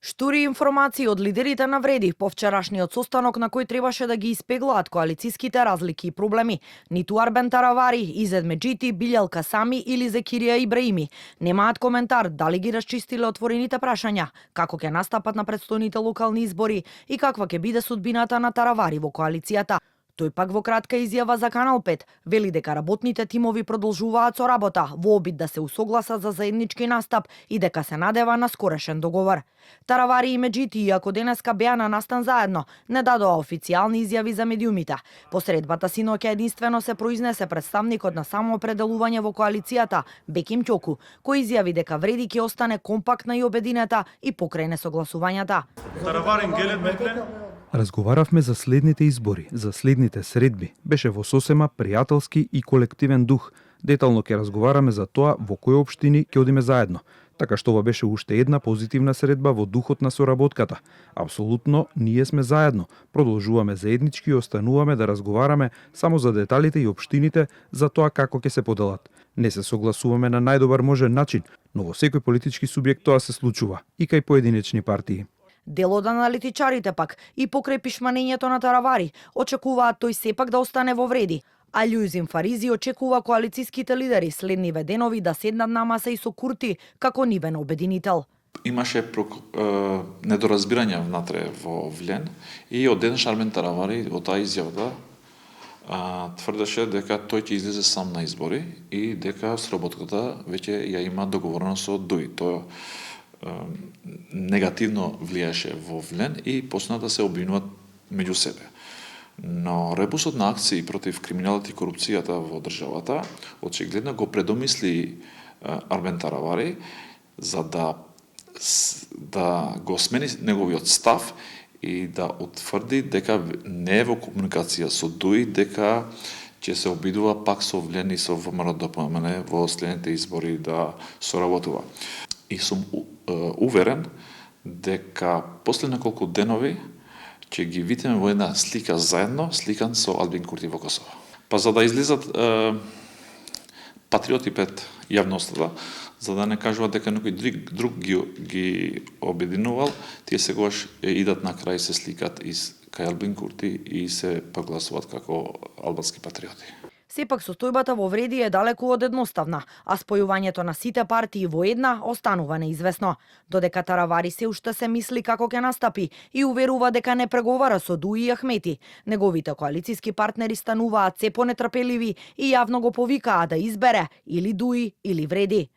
Штури информации од лидерите на Вреди по вчерашниот состанок на кој требаше да ги испеглаат коалициските разлики и проблеми. Ниту Арбен Таравари, Изет Меджити, Билјал Касами или Зекирија Ибраими немаат коментар дали ги расчистиле отворените прашања, како ќе настапат на претстојните локални избори и каква ќе биде судбината на Таравари во коалицијата. Тој пак во кратка изјава за Канал 5 вели дека работните тимови продолжуваат со работа во обид да се усогласат за заеднички настап и дека се надева на скорешен договор. Таравари и Меджити, иако денеска беа на настан заедно, не дадоа официјални изјави за медиумите. По средбата синоќа единствено се произнесе представникот на самоопределување во коалицијата, Беким Ќоку, кој изјави дека Вреди ќе остане компактна и обединета и покрене согласувањата. Разговаравме за следните избори, за следните средби. Беше во сосема пријателски и колективен дух. Детално ќе разговараме за тоа во кои општини ќе одиме заедно. Така што ова беше уште една позитивна средба во духот на соработката. Апсолутно, ние сме заедно. Продолжуваме заеднички и остануваме да разговараме само за деталите и општините за тоа како ќе се поделат. Не се согласуваме на најдобар можен начин, но во секој политички субјект тоа се случува, и кај поединечни партии. Дел од аналитичарите пак и покрај пишманењето на Таравари очекуваат тој сепак да остане во Вреди, а Љуизин Фаризи очекува коалициските лидери следниве денови да седнат на маса и со Курти како нивен обединител. Имаше недоразбирање внатре во Влен и од денеш Арбен Таравари од таа изјава тврдеше дека тој ќе излезе сам на избори и дека сработката веќе ја има договорено со ДУИ. Тоа негативно влијаше во Влен и почна да се обвинуваат меѓу себе. Но ребусот на акции против криминалот и корупцијата во државата очигледно го предомисли Арбен Таравари за да го смени неговиот став и да утврди дека не е во комуникација со ДУИ, дека ќе се обидува пак со Влен и со ВМРО-ДПМН во следните избори да соработува. И сум уверен дека после неколку денови ќе ги видиме во една слика заедно, сликан со Албин Курти во Косово. Па за да излезат патриоти пред јавноста, за да не кажуваат дека некој друг ги обединувал, тие сегаш идат на крај, се сликат кај Албин Курти и се прогласуваат како албански патриоти. Сепак состојбата во Вреди е далеку од едноставна, а спојувањето на сите партии во една останува неизвестно. Додека Таравари се уште се мисли како ќе настапи и уверува дека не преговара со ДУИ и Ахмети, неговите коалициски партнери стануваат се понетрпеливи и јавно го повикаа да избере или ДУИ или Вреди.